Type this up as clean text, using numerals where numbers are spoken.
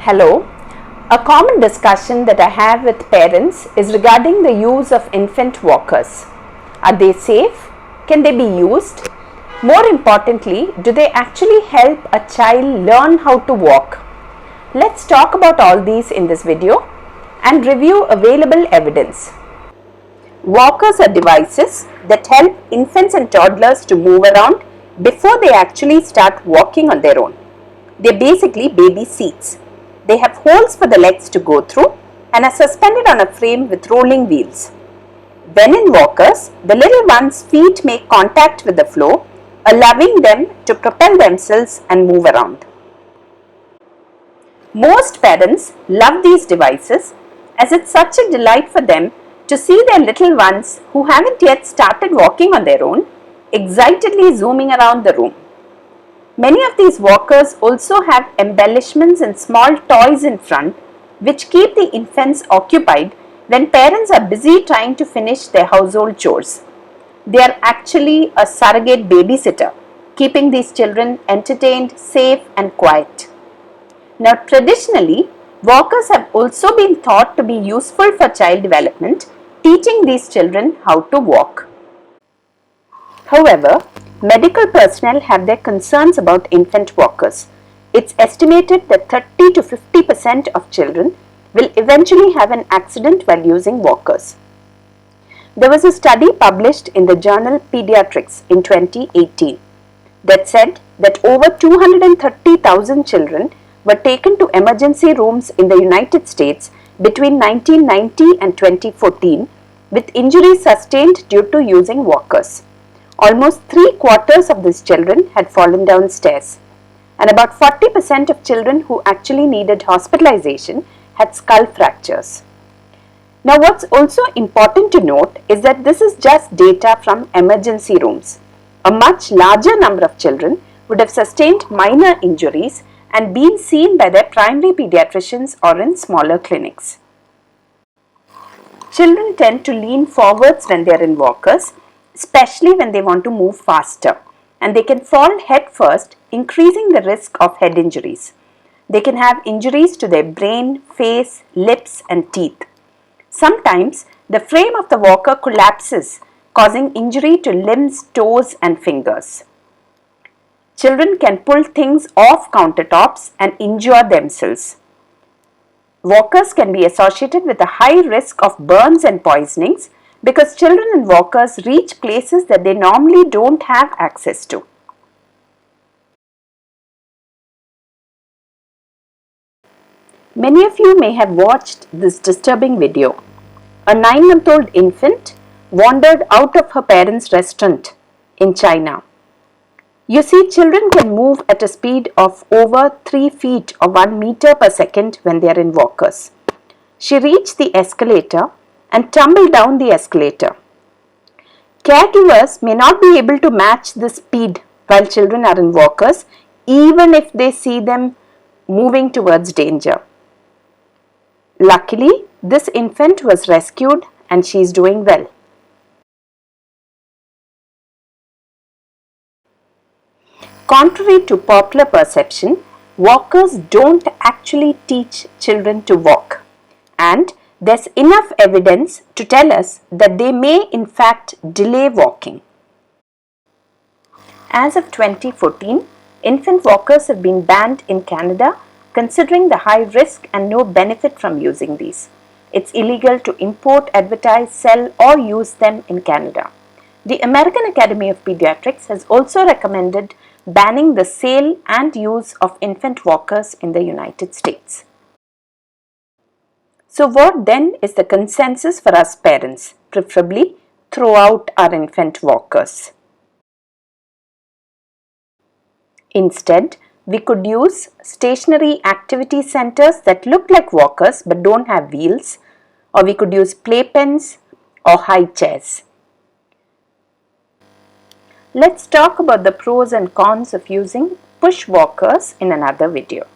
Hello. A common discussion that I have with parents is regarding the use of infant walkers. Are they safe? Can they be used? More importantly, do they actually help a child learn how to walk? Let's talk about all these in this video and review available evidence. Walkers are devices that help infants and toddlers to move around before they actually start walking on their own. They're basically baby seats. They have holes for the legs to go through and are suspended on a frame with rolling wheels. When in walkers, the little one's feet make contact with the floor, allowing them to propel themselves and move around. Most parents love these devices as it's such a delight for them to see their little ones who haven't yet started walking on their own excitedly zooming around the room. Many of these walkers also have embellishments and small toys in front which keep the infants occupied when parents are busy trying to finish their household chores. They are actually a surrogate babysitter, keeping these children entertained, safe and quiet. Now traditionally, walkers have also been thought to be useful for child development, teaching these children how to walk. However, medical personnel have their concerns about infant walkers. It's estimated that 30 to 50% of children will eventually have an accident while using walkers. There was a study published in the journal Pediatrics in 2018 that said that over 230,000 children were taken to emergency rooms in the United States between 1990 and 2014 with injuries sustained due to using walkers. Almost 3/4 of these children had fallen down stairs, and about 40% of children who actually needed hospitalization had skull fractures. Now, what's also important to note is that this is just data from emergency rooms. A much larger number of children would have sustained minor injuries and been seen by their primary pediatricians or in smaller clinics. Children tend to lean forwards when they are in walkers, especially when they want to move faster, and they can fall head first, increasing the risk of head injuries. They can have injuries to their brain, face, lips and teeth. Sometimes the frame of the walker collapses, causing injury to limbs, toes and fingers. Children can pull things off countertops and injure themselves. Walkers can be associated with a high risk of burns and poisonings because children in walkers reach places that they normally don't have access to. Many of you may have watched this disturbing video. A 9-month-old infant wandered out of her parents' restaurant in China. You see, children can move at a speed of over 3 feet or 1 meter per second when they are in walkers. She reached the escalator and tumbled down the escalator. Caregivers may not be able to match the speed while children are in walkers, even if they see them moving towards danger. Luckily, this infant was rescued and she is doing well. Contrary to popular perception, walkers don't actually teach children to walk, and there's enough evidence to tell us that they may in fact delay walking. As of 2014, infant walkers have been banned in Canada, considering the high risk and no benefit from using these. It's illegal to import, advertise, sell or use them in Canada. The American Academy of Pediatrics has also recommended banning the sale and use of infant walkers in the United States. So what then is the consensus for us parents, preferably throw out our infant walkers? Instead, we could use stationary activity centers that look like walkers but don't have wheels, or we could use playpens or high chairs. Let's talk about the pros and cons of using push walkers in another video.